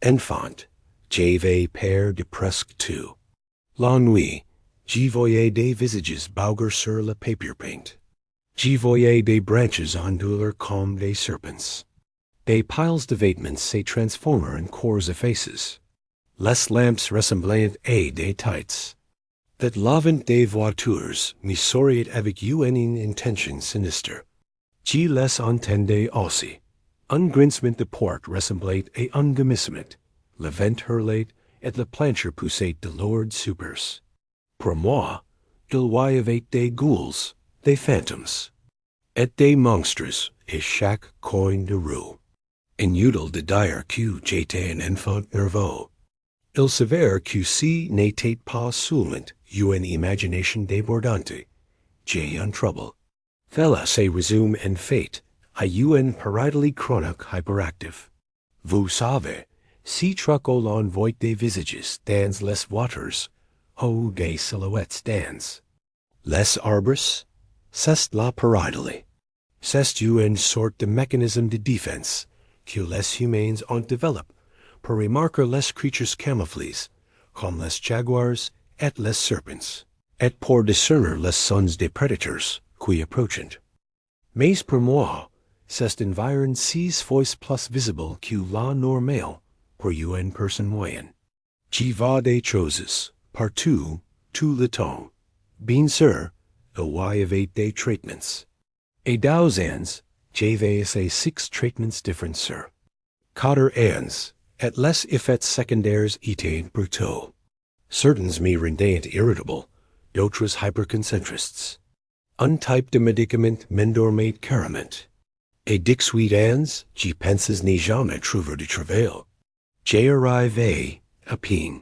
enfant, j'avais peur de presque tout. L'ennui, j'y voyais des visages bouger sur le papier peint. J'y voyais des branches onduler comme des serpents. Des piles de vêtements se transformer en corps of faces. Les lamps ressemblaient à des tights. That l'avant des voitures me souriait avec une intention sinistre. J'y les entendais aussi. Un grincement de porte ressemblait à un gémissement. Le vent hurlait et la planche poussait de lourdes supers. Pour moi, il y avait des ghouls, des fantômes, et des monstres à chaque coin de rue. Inutile de dire que j'étais un enfant nerveux. Il s'avère que si n'était pas seulement une imagination débordante, j'ai un trouble. Cela se résume en fait à une pareidolie chronique hyperactive. Vous savez, si trop l'on voit des visages dans les voitures, ou des silhouettes dans les arbres, c'est la pareidolie. C'est une sorte de mécanisme de défense que les humains ont développé pour remarquer les creatures camouflées, comme les jaguars et les serpents, et pour discerner les sons des prédateurs qui approchent. Mais pour moi, c'est environ 6 fois plus visible que la normale pour une personne moyenne. J'y vois des choses, partout, tout le temps. Bien sûr, il y avait des traitements. Et dans ans, j'avais essayé 6 traitements différents sur 4 ans, et les effets secondaires étaient brutaux. Certains me rendaient irritable, d'autres hyperconcentristes. Un type de médicament m'endormait carrément. Et 18 ans, j'y pensais n'y jamais trouver de travail. J'ai arrivé à peine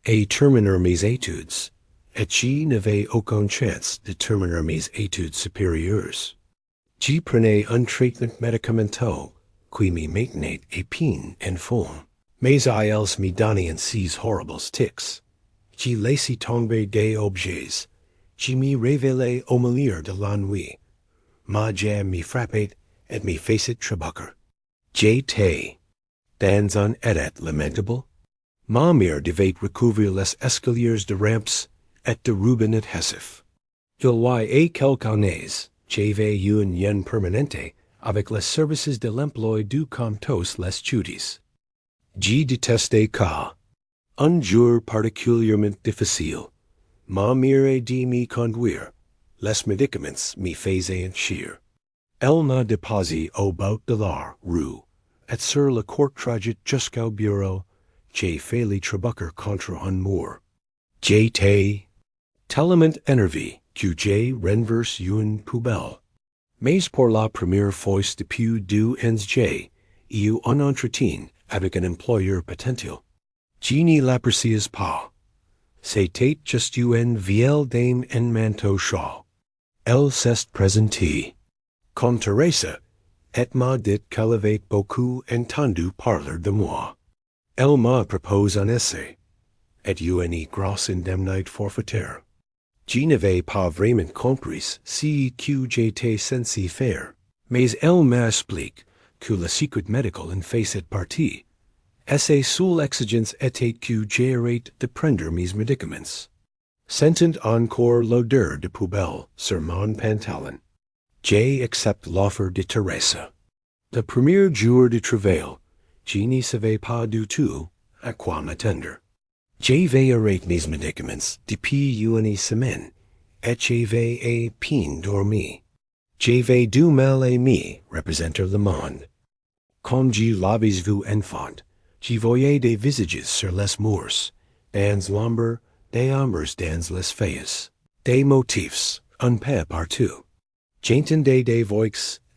à terminer mes études, et j'y n'avais aucune chance de terminer mes études supérieures. J'y prenais un traitement médicamenteux qui me maintenait à peine en forme. Mais ils me donnaient ces horribles tics. J'y laissais tomber des objets. J'y me révélais au milieu de l'ennui. Ma jambe me frappait et me faisait trébucher. J'étais dans un état lamentable. Ma mère devait recouvrir les escaliers de ramps et de rubinet hessif. Il y a quelques années, j'avais eu un lien permanente avec les services de l'emploi du comptos les jeudis. J'y détestais qu'à un jour particulièrement difficile. Ma mère a dit me conduire. Les médicaments me faisaient chier. Elle m'a déposé au bout de la rue, et sur le court trajet jusqu'au bureau, j'ai failli trébucher contre un mur. J'étais tellement énervé que j'ai renversé une poubelle. Mais pour la première fois depuis 2 ans j'ai eu un entretien avec un employeur potentiel. Je n'y l'appréciais pas. C'était juste une vieille dame en manteau chaud. Elle s'est présentée. Comme Teresa, et m'a dit qu'elle avait beaucoup entendu parler de moi. Elle m'a proposé un essai, et une grosse indemnité forfaitaire. Je n'avais pas vraiment compris ce que j'étais censé faire, mais elle m'explique que le secret médical en faisait partie. Et sa seule exigence était que j'arrête de prendre mes médicaments. Sentant encore l'odeur de poubelle sur mon pantalon, j'ai accepté l'offre de Teresa. Le premier jour de travail, je ne savais pas du tout à quoi m'attendre. J'avais arrêté mes médicaments depuis une semaine, et j'avais à peine dormi. J'avais du mal à me représenter le monde. Comme je l'avais vu enfant, je voyais des visages sur les murs, dans l'ombre, des ombres dans les feuilles, des motifs un peu partout. J'entendais des voix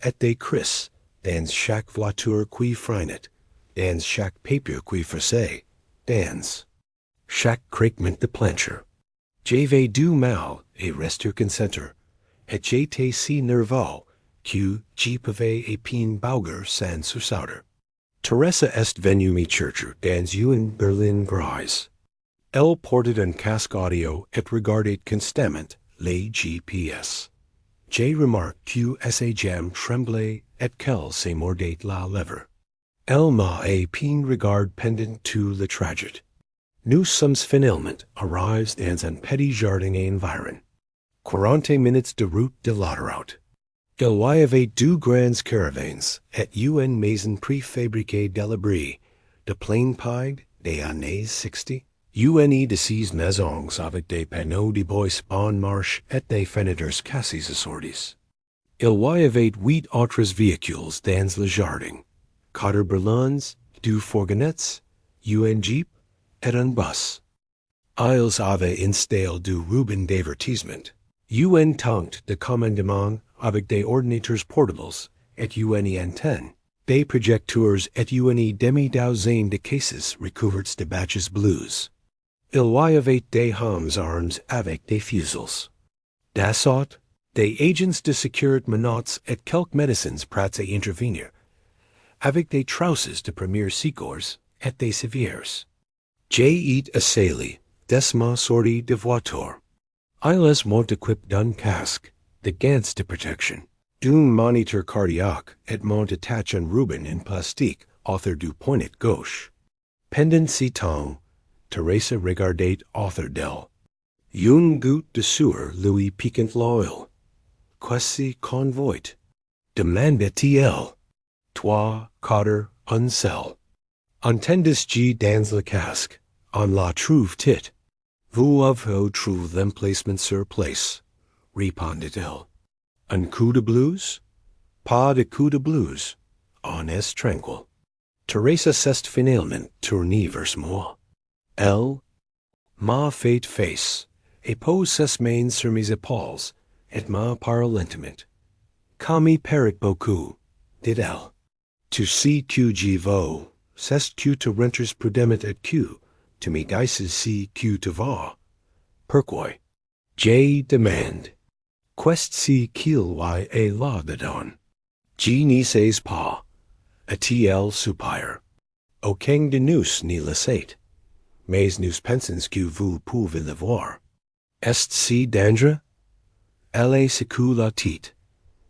et des cris dans chaque voiture qui freinait, dans chaque papier qui froissait, dans chaque craquement de planche. J'avais du mal à rester concentré, et j'étais si nerveux que je pouvais à peine bouger sans sursauter. Teresa est venue me chercher dans une berline grise. Elle portait un casque audio et regardait constamment les GPS. J'ai remarqué que sa jambe tremblait et qu'elle se mordait la lèvre. Elma a peen regard pendant to le trajet. Nous sommes finalement arrives dans un petit jardin environ. 40 minutes de route de l'autoroute. Il y avait deux grands caravans, et une maison préfabriquée de l'abri, de plain pied des années 60. Une de ces maisons avec des panneaux de bois en marche et des fenêtres cassées assorties. Il y avait 8 autres véhicules dans le jardin. 4 berlins, 2 fourgonnettes, une jeep, et un bus. Ils avaient installé du ruban d'avertissement. Une tente de commandement avec des ordinateurs portables et une antenne, des projecteurs et une demi-douzaine de cases recouvertes de badges bleus. Il y avait des hommes armes avec des fusils. Dassault, des agents de sécurité menottes et quelques médecins prêts à intervenir, avec des trousses de premiers secours et des civières. J'ai assailli des ma sortie de voiture. Ils m'ont équipé d'un casque, de gants de protection, d'un moniteur cardiaque et m'ont attaché un ruban en plastique autour du poignet gauche. Pendant ce temps, Teresa regardait autour d'elle. Une goutte de sueur lui piquant l'oeil. Qu'est-ce qu'on voit? Demandait-il. 3, 4, un seul. Entendez-vous dans le casque? On la trouve-t-il? Vous avez trouvé l'emplacement sur place, répondit-il. Un coup de blues? Pas de coup de blues. On est tranquille. Teresa s'est finalement tournée vers moi. Elle m'a fait face, et pose ses mains sur mes épaules, et m'a parlé lentement. Comme paraît beaucoup, dit-elle. Tu sais que je veux, c'est que tu rentres prudemment et que, tu me guises si que tu vas. Pourquoi? Je demande. Qu'est-ce qu'il y a là-dedans? Je ne sais pas. A-t-il soupir. Aucun de nous ne le sait. Mais nous pensons que vous pouvez le voir. Est-ce dangereux? Elle secoue la tête.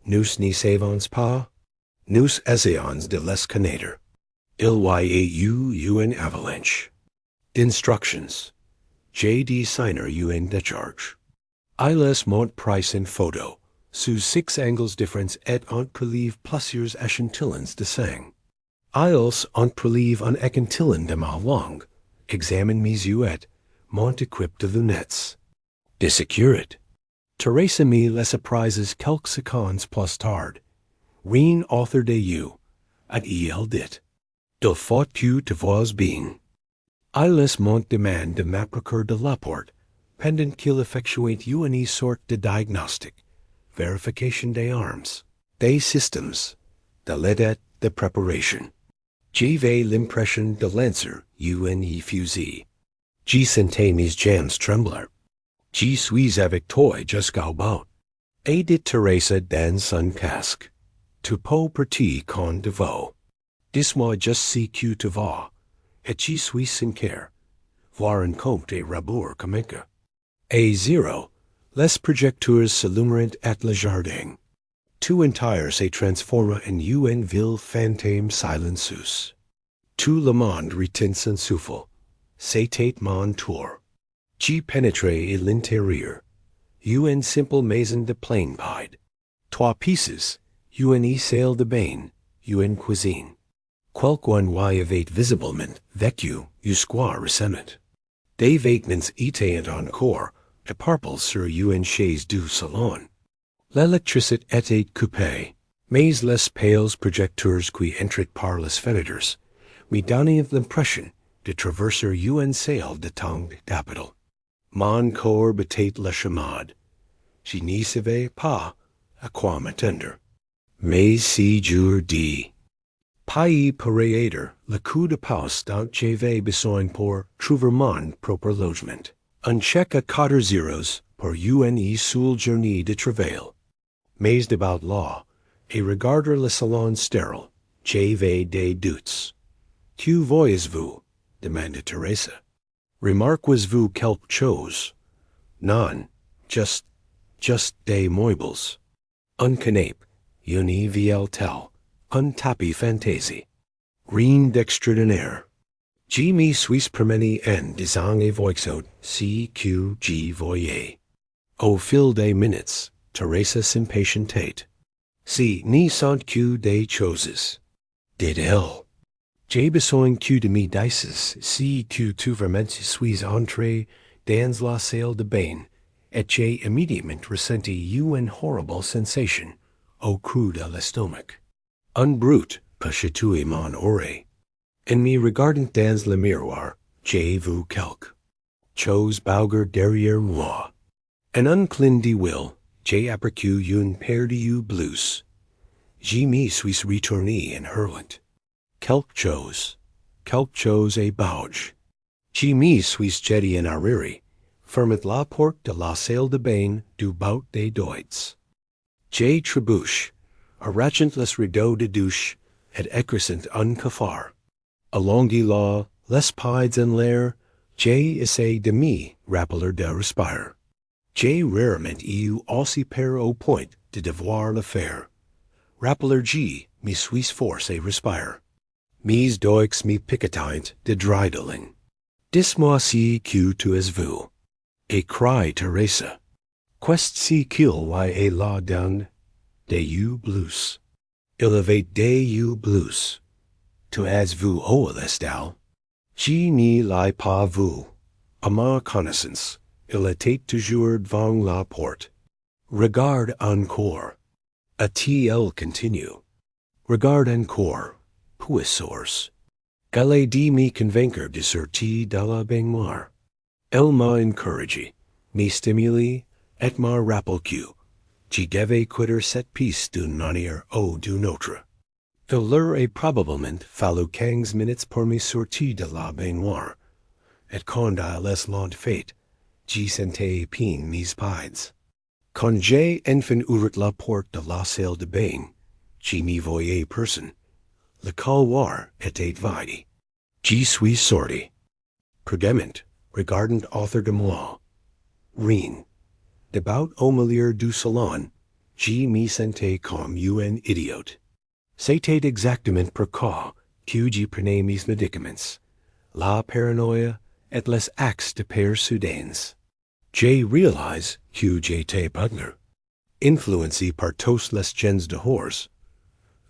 Nous ne savons pas. Nous essayons de les connaître. Il y a eu une avalanche. D'instructions. J'ai designer une décharge. Ils m'ont pris une photo, sous 6 angles différents et ont prélevé plusieurs échantillons de sang. Ils ont prélevé un échantillon de ma langue, examinent mes yeux et m'ont équipé de lunettes. De sécurité. Teresa me les prises quelques secondes plus tard. Rien autre de you, et il dit. De faut que tu vois bien. Ils m'ont demandé de m'approcher de la porte, pendant qu'il effectuait une sorte de diagnostic, vérification des armes, des systèmes, de l'aide de préparation. J'avais l'impression de lancer une fusil. Je sentais mes jambes trembler. Je suis avec toi jusqu'au bout. Et dit Teresa dans son casque. Tu peux partir quand tu veux. Dis-moi juste ce que tu vas. Et je suis sincère. Voir un compte et rebours comme que. Et 0, les projecteurs s'allumeront et le jardin. Tout entier se transforma en une ville fantôme silencieuse. Tout le monde retint son souffle. C'était mon tour. J'y pénétrai à l'intérieur. Une simple maison de plain pied. 3 pieces, une salle de bain, une cuisine. Quelqu'un y avait visiblement vécu jusqu'à récemment. Des vêtements étaient encore, éparpillés sur une chaise du salon. L'électricité était coupée, mais les pales projecteurs qui entraient par les fenêtres me donnaient l'impression de traverser une salle de temps capital. Mon corps battait la chamade. Je ne savais pas à quoi m'attendre. Mais si jour dit. Pas pour aider le coup de poste dont j'avais besoin pour trouver mon propre logement. Un chèque à 4 zeros pour une seule journée de travail. Mais d'abord là, et regarder le salon stérile, j'avais des doutes. Que voyez-vous? Demanda Teresa. Remarquez-vous quelque chose? Non, just des meubles. Un canapé, une vieille telle, un tapis fantaisie. rien d'extraordinaire. G me suis promeni en disant et voixote, si que G voyez. Au fil des minutes, Teresa s'impatientait. Si ni sont que des choses. Did elle. J'ai besoin que de me dices, si que tu vraiment suis entré dans la salle de bain, et j'ai immédiatement ressenti une horrible sensation au creux de l'estomac. Un brute pachetouille mon oreille. En me regardant dans le miroir, j'ai vu quelque chose bouger derrière moi. En un clin d'œil, j'ai aperçu une paire de yeux bleus. Je me suis retourné en hurlant. Quelque chose et bouge. Je me suis jeté en arrière, fermant la porte de la salle de bain du bout des doigts. J'ai trébuché, arrachant les rideaux de douche, et écrasant un cafard. Allongé là, les pieds en l'air, j'ai essayé de me rappeler de respirer. J'ai rarement eu aussi peur au point de devoir le faire. Rappeler G me suis forcé respirer. Mes doigts me piquetaient de dreidelen. Dis-moi si que tu es vu. Et crie Teresa. Qu'est si qu'il y a là-dedans? Des yeux bleus. Il avait des yeux bleus. Tu as vu où l'estal? Je ne l'ai pas vu. À ma connaissance, il était toujours devant la porte. Regarde encore. A-t-il continue? Regarde encore. Puissance. Qu'elle dit me convaincre de sortir de la baignoire. Elle m'a encouragé, me stimulé, et m'a rappelé que je devais quitter cette pièce d'une manière ou d'une autre. Il leur est probablement fallu 15 minutes pour me sortir de la baignoire, et quand elle est fait, je sentais peine mes pieds. Quand j'ai enfin ouvert la porte de la salle de bain, je n'y voyais personne. Le couloir était vide. Je suis sorti. Prudemment, regardant autour de moi. Rien. Debout au milieu du salon, je me sentais comme un idiot. C'était exactement pourquoi que je prenais mes médicaments, la paranoïa et les actes de peur soudains. J'ai réalisé que j'étais bugler, influencé par tous les gens de horse,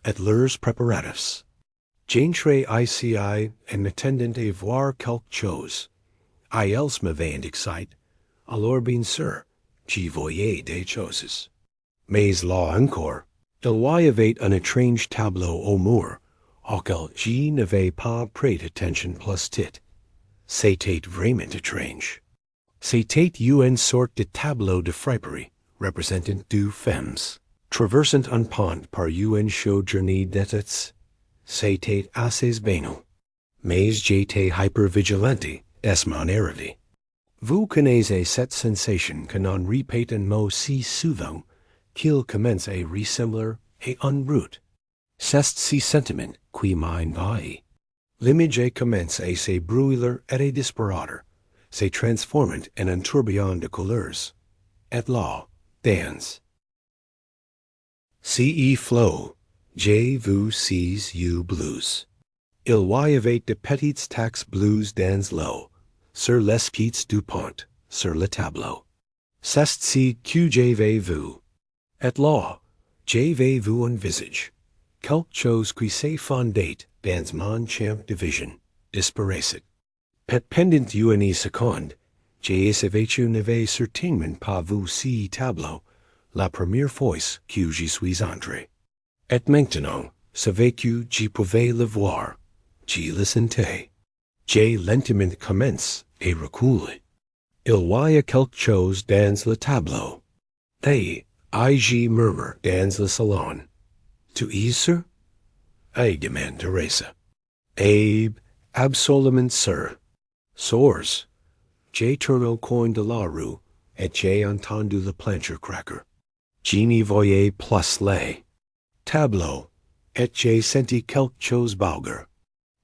et leurs préparatifs. J'entrais ici en attendant à voir quelque chose. Ils m'avaient excité, alors bien sûr, je voyais des choses. Mais là encore, il y avait un étrange tableau au mur, auquel je n'avais pas prêté attention plus tôt. C'était vraiment étrange. C'était une sorte de tableau de friperie, représentant deux femmes, traversant un pont par une chaude journée d'été. C'était assez bénin. Mais j'étais hypervigilante, est mon arrivée. Vous connaissez cette sensation quand on répète un mot si souvent qu'il commence à ressembler à un brute. C'est ce sentiment qui m'envahit. L'image commence à se brûler et à disparaître, se transformant en un tourbillon de couleurs. Et là, dans ce flot, j'ai vu ces yeux bleus. Il y avait de petites taches bleues dans l'eau, sur les pieds du pont, sur le tableau. C'est ce que j'avais vu. Et là, j'avais vu un visage. Quelque chose qui se fondait dans mon champ de vision, disparaissait. Pendant une seconde, j'ai essayé que je n'avais certainement pas vu ce tableau, la première fois que j'y suis entré. Et maintenant, savais que je pouvais le voir. Je le sentais. J'ai lentement commencé à reculer. Il y a quelque chose dans le tableau. Et je murmure dans le salon. Tu es sûr? Demande Teresa. Absolument sûr. Source. J'ai tourné au coin de la rue, et j'ai entendu le plancher craquer. Je n'y voyais plus le tableau, et j'ai senti quelque chose bouger.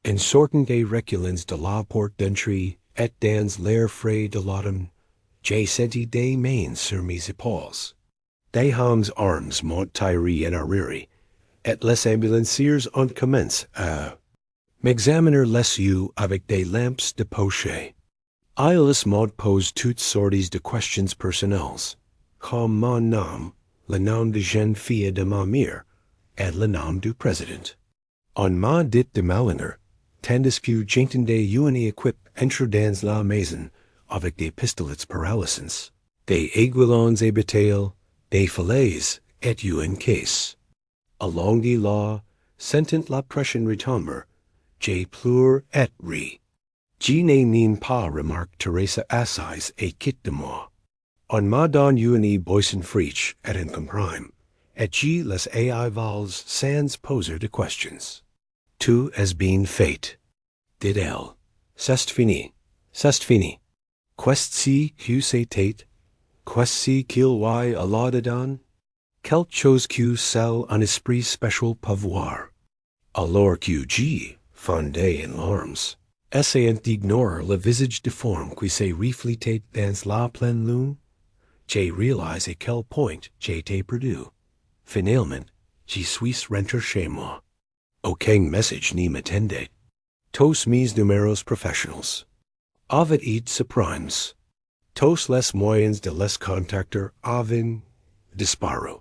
En sortant des reculons de la porte d'entrée, et dans l'air frais de l'automne, j'ai senti des mains sur mes épaules. Des arms m'ont tiré en arrière, et les ambulanciers ont commencé à M'examiner les yeux avec des lampes de poche. Ils m'ont posé toutes sortes de questions personnelles, comme mon nom, le nom de jeune fille de ma mère, et le nom du président. On m'a dit de malhonneur, tandis que j'entendais une équipe entrer dans la maison avec des pistolets paralysis, des aiguillons et batailles, des falaises et une caisse. Along de là, sentant la pression retomber, j'ai pleuré et ri. Je n'ai pas remarqué Teresa assise et quitte de moi. On m'a donné une boisson fraîche et un comprime, et je les ai avalés sans poser de questions. Tout has been fait, dit-elle. C'est fini, c'est fini. Qu'est-ce que c'était? Qu'est-ce qu'il y a là-dedans? Quelque chose que seul un esprit spécial peut voir. Alors que j'ai fondé en larmes, essayant d'ignorer le visage déforme qui s'est reflété dans la pleine lune, j'ai réalisé à quel point j'étais perdu. Finalement, je suis rentré chez moi. Aucun message ne m'attendait. Tous mes numéros professionnels avaient été supprimés. Tous les moyens de les contacter avaient disparu.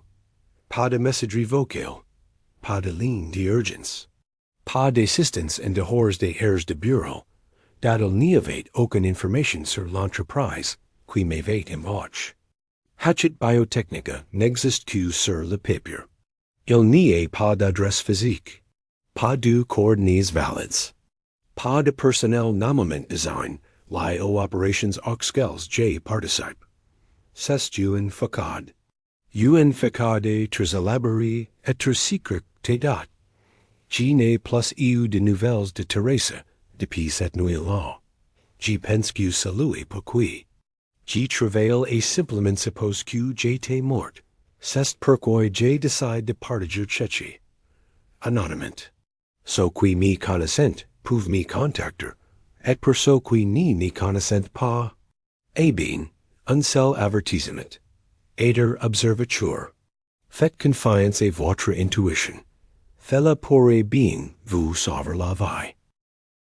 Pas de messagerie vocale, pas de ligne d'urgence, pas d'assistance en dehors des heures de bureau, dont il n'y avait aucune information sur l'entreprise qui m'avait embauché. Hatchet biotechnique n'existe que sur le papier. Il n'y a pas d'adresse physique, pas de coordonnées valides, pas de personnel nommement design lié aux operations auxquelles j'ai participé. C'est une facade. Une facade très élaborée et très secrète date. Je n'ai plus eu de nouvelles de Teresa depuis cette nuit-là. Je pense que c'est pourquoi. Je travaille et simplement suppose que j'étais morte. C'est pourquoi j'ai décidé de partager ceci. Anonymement. Ceux qui me connaissent peuvent me contacter, et pour ceux qui ne me connaissent pas, eh bien, un seul avertissement. Être observateur. Faites confiance à votre intuition. Faites-le pour bien vous sauver la vie.